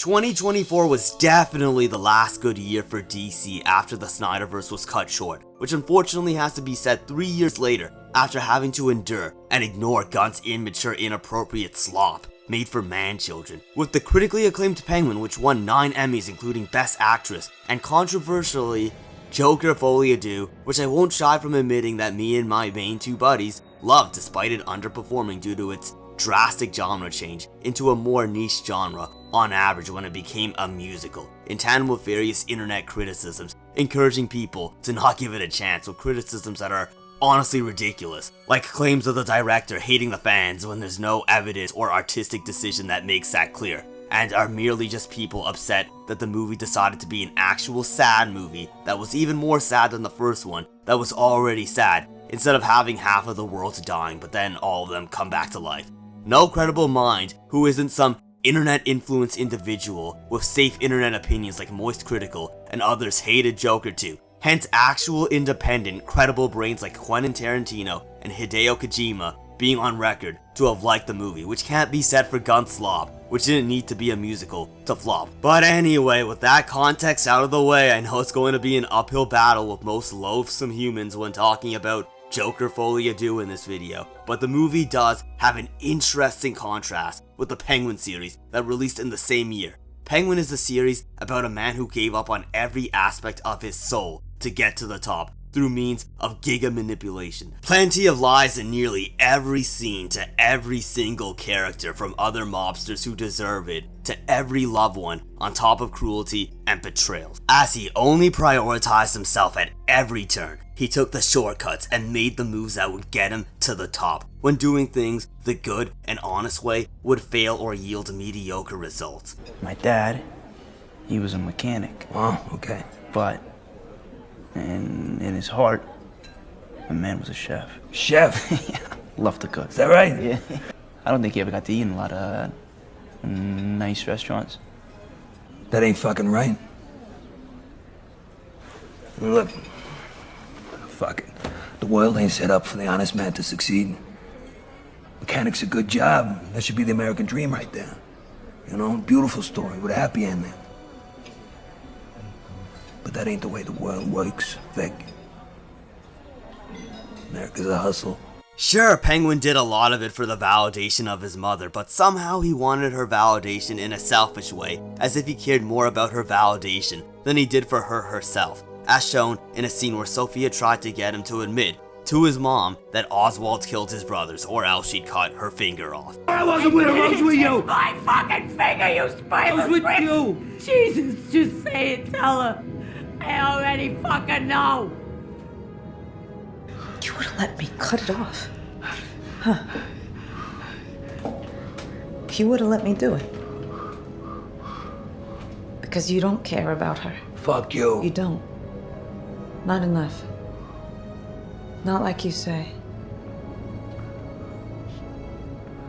2024 was definitely the last good year for DC after the Snyderverse was cut short, which unfortunately has to be said 3 years later after having to endure and ignore Gunn's immature, inappropriate slop made for man-children. With the critically acclaimed Penguin, which won 9 Emmys including Best Actress, and controversially, Joker Folie, Deux, which I won't shy from admitting that me and my main two buddies loved despite it underperforming due to its drastic genre change into a more niche genre on average when it became a musical, in tandem with various internet criticisms encouraging people to not give it a chance, with criticisms that are honestly ridiculous, like claims of the director hating the fans when there's no evidence or artistic decision that makes that clear, and are merely just people upset that the movie decided to be an actual sad movie that was even more sad than the first one that was already sad, instead of having half of the world dying but then all of them come back to life. No credible mind who isn't some internet influenced individual with safe internet opinions like Moist Critical and others hated Joker too. Hence actual independent, credible brains like Quentin Tarantino and Hideo Kojima being on record to have liked the movie, which can't be said for Gunn Slop, which didn't need to be a musical to flop. But anyway, with that context out of the way, I know it's going to be an uphill battle with most loathsome humans when talking about Joker Folie, Deux in this video, but the movie does have an interesting contrast with the Penguin series that released in the same year. Penguin is a series about a man who gave up on every aspect of his soul to get to the top through means of giga manipulation. Plenty of lies in nearly every scene to every single character, from other mobsters who deserve it to every loved one, on top of cruelty and betrayals. As he only prioritized himself at every turn, he took the shortcuts and made the moves that would get him to the top, when doing things the good and honest way would fail or yield mediocre results. My dad, he was a mechanic. Oh, okay. But in his heart, my man was a chef. Chef? Yeah, loved to cook. Is that right? Yeah. I don't think he ever got to eat in a lot of nice restaurants. That ain't fucking right. Look, fuck it. The world ain't set up for the honest man to succeed. Mechanic's a good job. That should be the American dream right there. You know, beautiful story with a happy ending. But that ain't the way the world works, Vic. America's a hustle. Sure, Penguin did a lot of it for the validation of his mother, but somehow he wanted her validation in a selfish way, as if he cared more about her validation than he did for her herself, as shown in a scene where Sophia tried to get him to admit to his mom that Oswald killed his brothers, or else she'd cut her finger off. I wasn't with her, I was with you! My fucking finger, you spoiler! I was with you! Jesus, just say it, tell her. I already fucking know. You would have let me cut it off. Huh. You would have let me do it. Because you don't care about her. Fuck you. You don't. Not enough. Not like you say.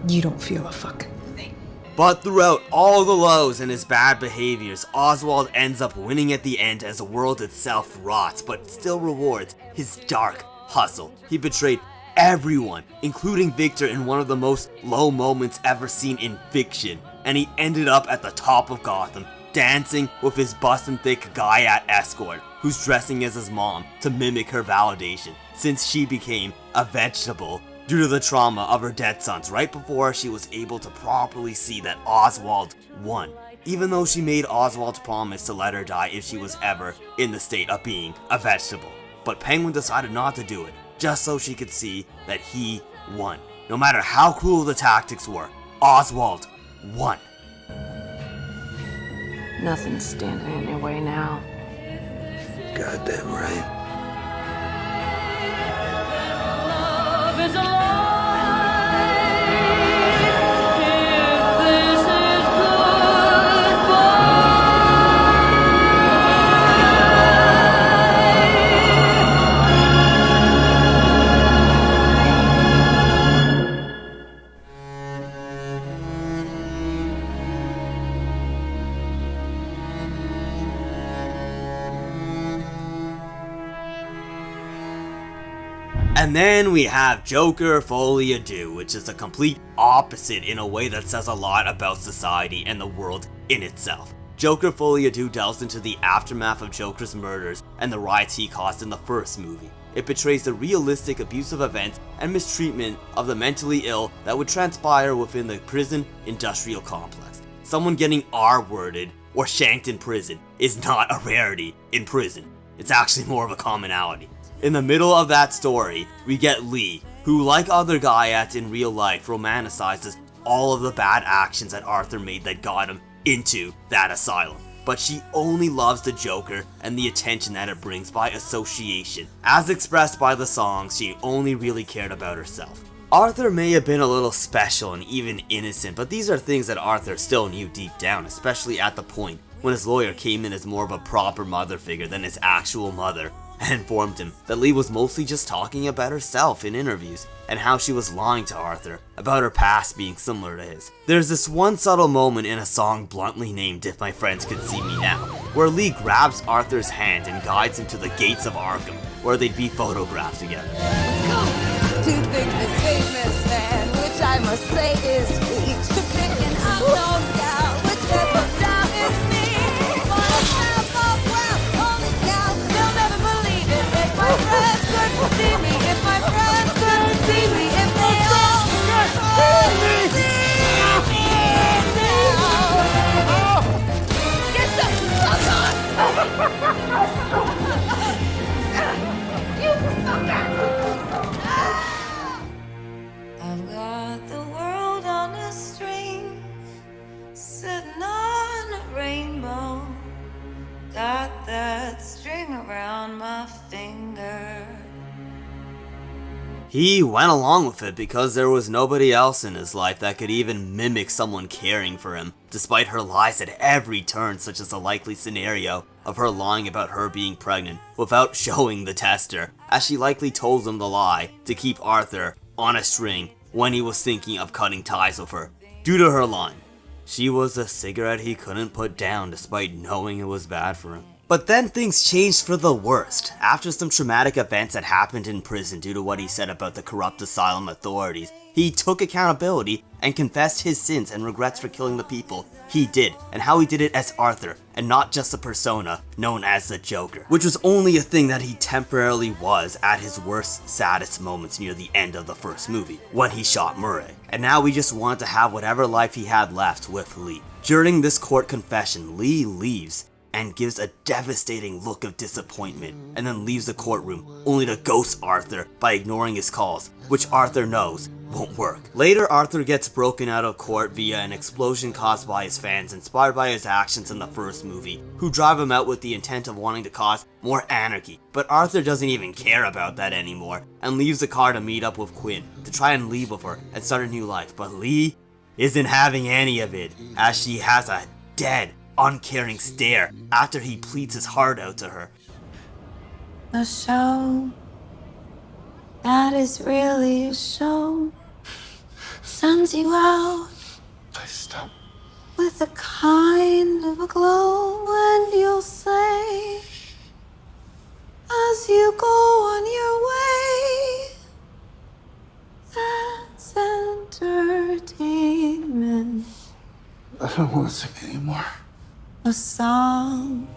You don't feel a fucking thing. But throughout all the lows and his bad behaviors, Oswald ends up winning at the end as the world itself rots, but still rewards his dark hustle. He betrayed everyone, including Victor, in one of the most low moments ever seen in fiction, and he ended up at the top of Gotham, dancing with his bustin' thick guy-at escort, who's dressing as his mom to mimic her validation, since she became a vegetable due to the trauma of her dead sons right before she was able to properly see that Oswald won, even though she made Oswald promise to let her die if she was ever in the state of being a vegetable. But Penguin decided not to do it, just so she could see that he won. No matter how cruel the tactics were, Oswald won. Nothing's standing in your way now. Goddamn right. Love is alive. If this is goodbye. And then we have Joker Folie, Deux, which is the complete opposite in a way that says a lot about society and the world in itself. Joker Folie delves into the aftermath of Joker's murders and the riots he caused in the first movie. It portrays the realistic abusive events and mistreatment of the mentally ill that would transpire within the prison industrial complex. Someone getting R-worded or shanked in prison is not a rarity in prison. It's actually more of a commonality. In the middle of that story, we get Lee, who, like other Gaiats in real life, romanticizes all of the bad actions that Arthur made that got him into that asylum. But she only loves the Joker and the attention that it brings by association. As expressed by the songs, she only really cared about herself. Arthur may have been a little special and even innocent, but these are things that Arthur still knew deep down, especially at the point when his lawyer came in as more of a proper mother figure than his actual mother, and informed him that Lee was mostly just talking about herself in interviews, and how she was lying to Arthur about her past being similar to his. There's this one subtle moment in a song bluntly named If My Friends Could See Me Now, where Lee grabs Arthur's hand and guides him to the gates of Arkham, where they'd be photographed together. To think the safest man, which I must say is speech. To pick an unknown gal, whichever down is me. Holy cow, they'll never believe it. If my friends could see me, if my friends could see me, if they all could see me now. Get the fuck on! You fucker! I've got the world on a string, sitting on a rainbow. Got that string around my finger. He went along with it because there was nobody else in his life that could even mimic someone caring for him, despite her lies at every turn, such as the likely scenario of her lying about her being pregnant without showing the tester, as she likely told him the lie to keep Arthur on a string when he was thinking of cutting ties with her. Due to her line, she was a cigarette he couldn't put down despite knowing it was bad for him. But then things changed for the worst. After some traumatic events that happened in prison due to what he said about the corrupt asylum authorities, he took accountability and confessed his sins and regrets for killing the people he did, and how he did it as Arthur, and not just a persona known as the Joker, which was only a thing that he temporarily was at his worst, saddest moments near the end of the first movie, when he shot Murray. And now we just wanted to have whatever life he had left with Lee. During this court confession, Lee leaves and gives a devastating look of disappointment, and then leaves the courtroom, only to ghost Arthur by ignoring his calls, which Arthur knows won't work. Later, Arthur gets broken out of court via an explosion caused by his fans, inspired by his actions in the first movie, who drive him out with the intent of wanting to cause more anarchy. But Arthur doesn't even care about that anymore, and leaves the car to meet up with Quinn, to try and leave with her and start a new life. But Lee isn't having any of it, as she has a dead, uncaring stare after he pleads his heart out to her. A show that is really a show sends you out. Please stop. With a kind of a glow, and you'll say, as you go on your way, that's entertainment. I don't want to sing anymore. A song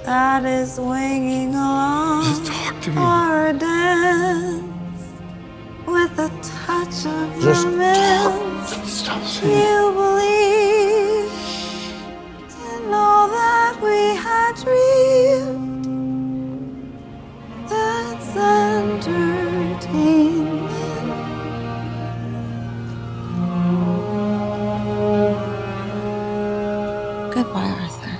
that is winging along, Just talk to me. or a dance with a touch of Just romance. talk. Stop singing. You believe in all that we had dreamed. That's entertainment. Goodbye, Arthur.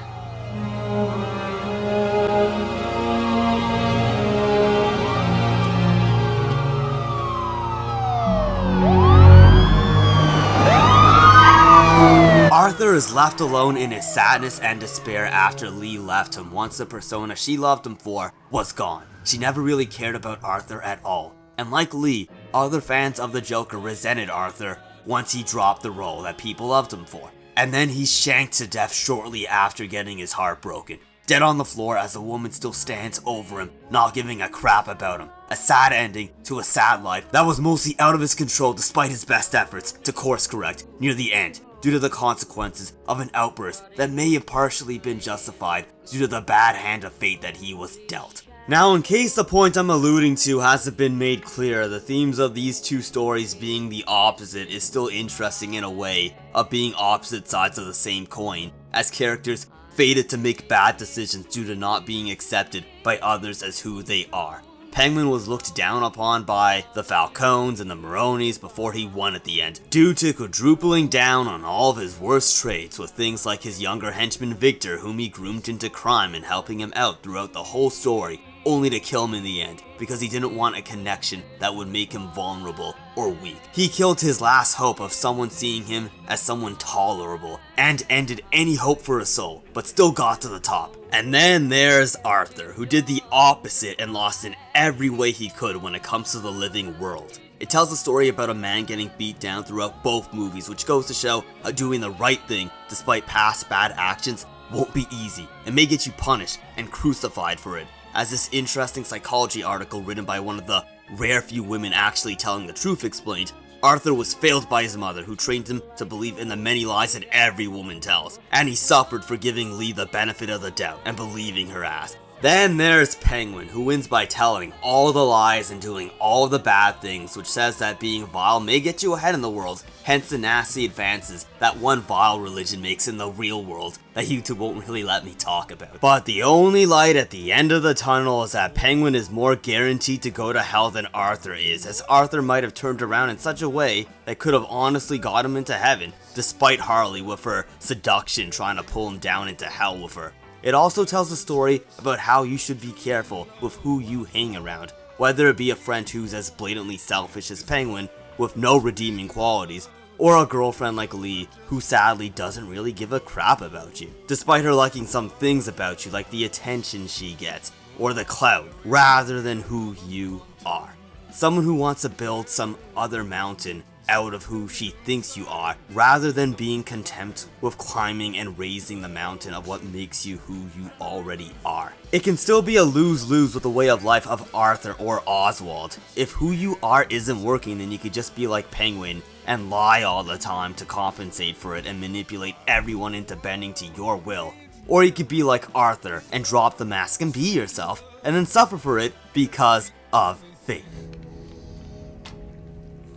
Arthur is left alone in his sadness and despair after Lee left him once the persona she loved him for was gone. She never really cared about Arthur at all. And like Lee, other fans of the Joker resented Arthur once he dropped the role that people loved him for. And then he's shanked to death shortly after getting his heart broken. Dead on the floor as a woman still stands over him, not giving a crap about him. A sad ending to a sad life that was mostly out of his control despite his best efforts to course correct near the end, due to the consequences of an outburst that may have partially been justified due to the bad hand of fate that he was dealt. Now, in case the point I'm alluding to hasn't been made clear, the themes of these two stories being the opposite is still interesting in a way of being opposite sides of the same coin, as characters fated to make bad decisions due to not being accepted by others as who they are. Penguin was looked down upon by the Falcones and the Maronis before he won at the end, due to quadrupling down on all of his worst traits, with things like his younger henchman Victor, whom he groomed into crime and helping him out throughout the whole story, only to kill him in the end, because he didn't want a connection that would make him vulnerable or weak. He killed his last hope of someone seeing him as someone tolerable, and ended any hope for a soul, but still got to the top. And then there's Arthur, who did the opposite and lost in every way he could when it comes to the living world. It tells a story about a man getting beat down throughout both movies, which goes to show how doing the right thing, despite past bad actions, won't be easy, and may get you punished and crucified for it. As this interesting psychology article written by one of the rare few women actually telling the truth explained, Arthur was failed by his mother, who trained him to believe in the many lies that every woman tells, and he suffered for giving Lee the benefit of the doubt and believing her ass. Then there's Penguin, who wins by telling all the lies and doing all the bad things, which says that being vile may get you ahead in the world, hence the nasty advances that one vile religion makes in the real world that YouTube won't really let me talk about. But the only light at the end of the tunnel is that Penguin is more guaranteed to go to hell than Arthur is, as Arthur might have turned around in such a way that could have honestly got him into heaven, despite Harley with her seduction trying to pull him down into hell with her. It also tells a story about how you should be careful with who you hang around, whether it be a friend who's as blatantly selfish as Penguin with no redeeming qualities, or a girlfriend like Lee who sadly doesn't really give a crap about you, despite her liking some things about you like the attention she gets, or the clout, rather than who you are. Someone who wants to build some other mountain out of who she thinks you are, rather than being content with climbing and raising the mountain of what makes you who you already are. It can still be a lose-lose with the way of life of Arthur or Oswald. If who you are isn't working, then you could just be like Penguin and lie all the time to compensate for it and manipulate everyone into bending to your will. Or you could be like Arthur and drop the mask and be yourself, and then suffer for it because of fate.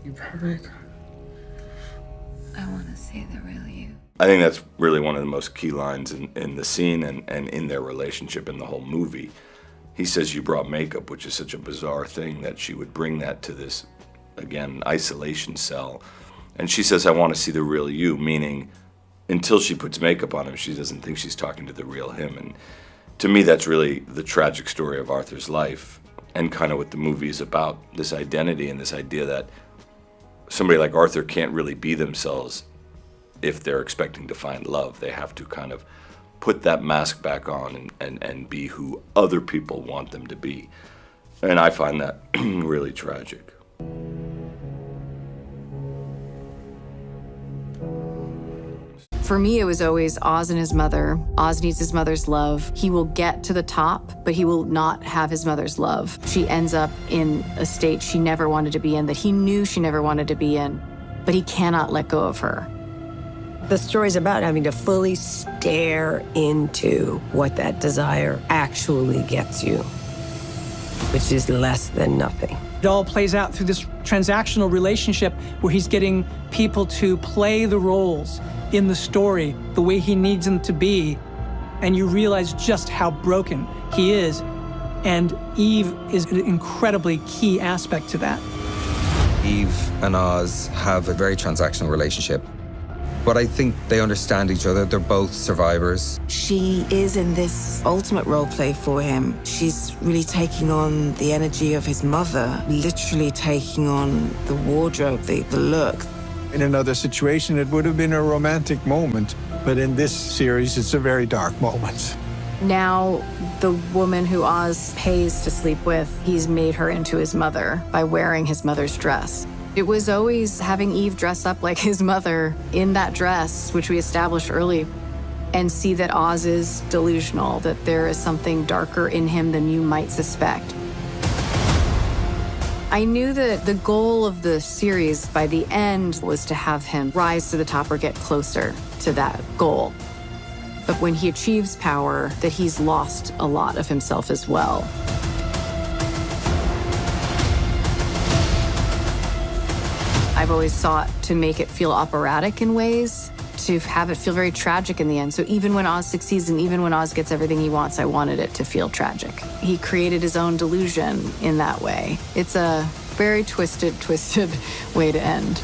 You perfect. I want to see the real you. I think that's really one of the most key lines in the scene and in their relationship in the whole movie. He says, "You brought makeup," which is such a bizarre thing that she would bring that to this, again, isolation cell. And she says, "I want to see the real you," meaning until she puts makeup on him, she doesn't think she's talking to the real him. And to me, that's really the tragic story of Arthur's life and kind of what the movie is about, this identity and this idea that somebody like Arthur can't really be themselves if they're expecting to find love. They have to kind of put that mask back on and be who other people want them to be. And I find that really tragic. For me, it was always Oz and his mother. Oz needs his mother's love. He will get to the top, but he will not have his mother's love. She ends up in a state she never wanted to be in, that he knew she never wanted to be in, but he cannot let go of her. The story's about having to fully stare into what that desire actually gets you, which is less than nothing. It all plays out through this transactional relationship where he's getting people to play the roles in the story the way he needs them to be, and you realize just how broken he is. And Eve is an incredibly key aspect to that. Eve and Oz have a very transactional relationship, but I think they understand each other. They're both survivors. She is in this ultimate role play for him. She's really taking on the energy of his mother, literally taking on the wardrobe, the look. In another situation, it would have been a romantic moment, but in this series, it's a very dark moment. Now, the woman who Oz pays to sleep with, he's made her into his mother by wearing his mother's dress. It was always having Eve dress up like his mother in that dress, which we established early, and see that Oz is delusional, that there is something darker in him than you might suspect. I knew that the goal of the series by the end was to have him rise to the top or get closer to that goal. But when he achieves power, that he's lost a lot of himself as well. I've always sought to make it feel operatic in ways, to have it feel very tragic in the end. So even when Oz succeeds and even when Oz gets everything he wants, I wanted it to feel tragic. He created his own delusion in that way. It's a very twisted way to end.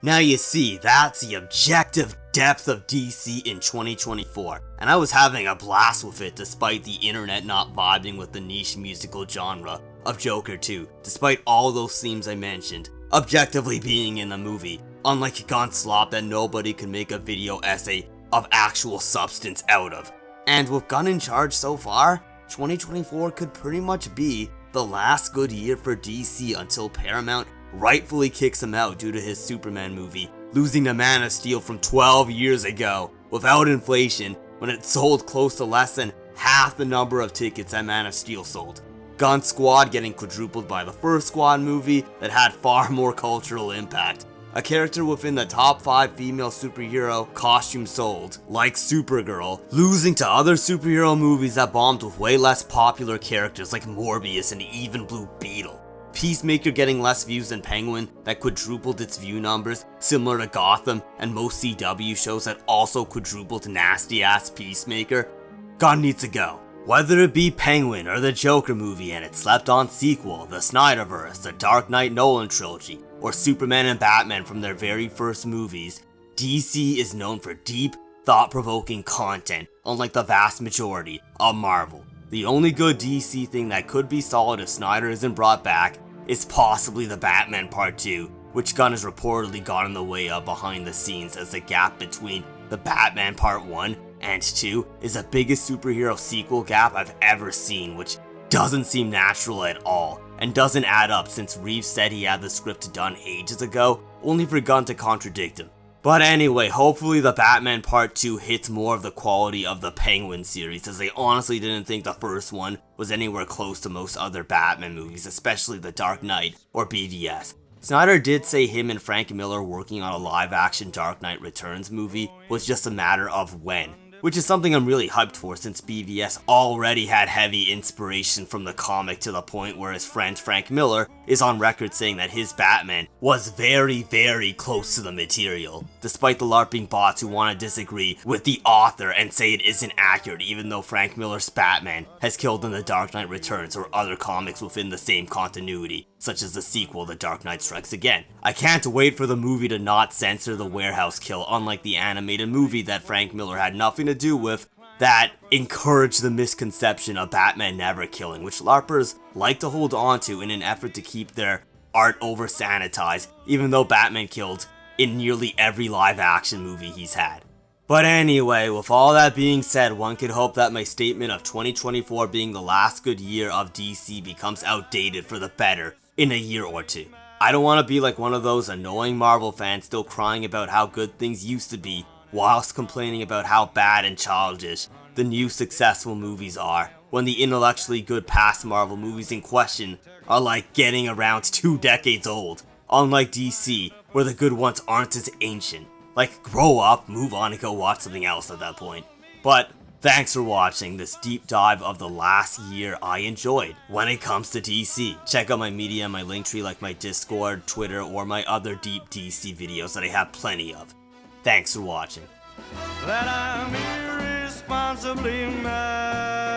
Now you see, that's the objective depth of DC in 2024, and I was having a blast with it despite the internet not vibing with the niche musical genre of Joker 2, despite all those themes I mentioned, objectively being in the movie, unlike Gunn slop that nobody could make a video essay of actual substance out of. And with Gunn in charge so far, 2024 could pretty much be the last good year for DC until Paramount rightfully kicks him out due to his Superman movie, losing to Man of Steel from 12 years ago without inflation when it sold close to less than half the number of tickets that Man of Steel sold. Gunn's Squad getting quadrupled by the first Squad movie that had far more cultural impact. A character within the top 5 female superhero costumes sold, like Supergirl, losing to other superhero movies that bombed with way less popular characters like Morbius and even Blue Beetle. Peacemaker getting less views than Penguin that quadrupled its view numbers, similar to Gotham and most CW shows that also quadrupled nasty ass Peacemaker. Gunn needs to go. Whether it be Penguin or the Joker movie and its slept on sequel, the Snyderverse, the Dark Knight Nolan trilogy, or Superman and Batman from their very first movies, DC is known for deep, thought-provoking content, unlike the vast majority of Marvel. The only good DC thing that could be solid if Snyder isn't brought back is possibly the Batman Part 2, which Gunn has reportedly got in the way of behind the scenes, as the gap between the Batman Part 1 and 2 is the biggest superhero sequel gap I've ever seen, which doesn't seem natural at all, and doesn't add up since Reeves said he had the script done ages ago, only for Gunn to contradict him. But anyway, hopefully the Batman Part 2 hits more of the quality of the Penguin series, as I honestly didn't think the first one was anywhere close to most other Batman movies, especially The Dark Knight or BVS. Snyder did say him and Frank Miller working on a live-action Dark Knight Returns movie was just a matter of when, which is something I'm really hyped for since BVS already had heavy inspiration from the comic to the point where his friend Frank Miller is on record saying that his Batman was very, very close to the material, despite the LARPing bots who want to disagree with the author and say it isn't accurate, even though Frank Miller's Batman has killed in The Dark Knight Returns or other comics within the same continuity, such as the sequel The Dark Knight Strikes Again. I can't wait for the movie to not censor the warehouse kill, unlike the animated movie that Frank Miller had nothing to do with, that encouraged the misconception of Batman never killing, which LARPers like to hold on to in an effort to keep their art over sanitized, even though Batman killed in nearly every live action movie he's had. But anyway, with all that being said, one could hope that my statement of 2024 being the last good year of DC becomes outdated for the better in a year or two. I don't want to be like one of those annoying Marvel fans still crying about how good things used to be, whilst complaining about how bad and childish the new successful movies are, when the intellectually good past Marvel movies in question are like getting around 2 decades old, unlike DC, where the good ones aren't as ancient. Like, grow up, move on, and go watch something else at that point. But thanks for watching this deep dive of the last year I enjoyed when it comes to DC. Check out my media, my Linktree, like my Discord, Twitter, or my other deep DC videos that I have plenty of. Thanks for watching. That I'm irresponsibly mad.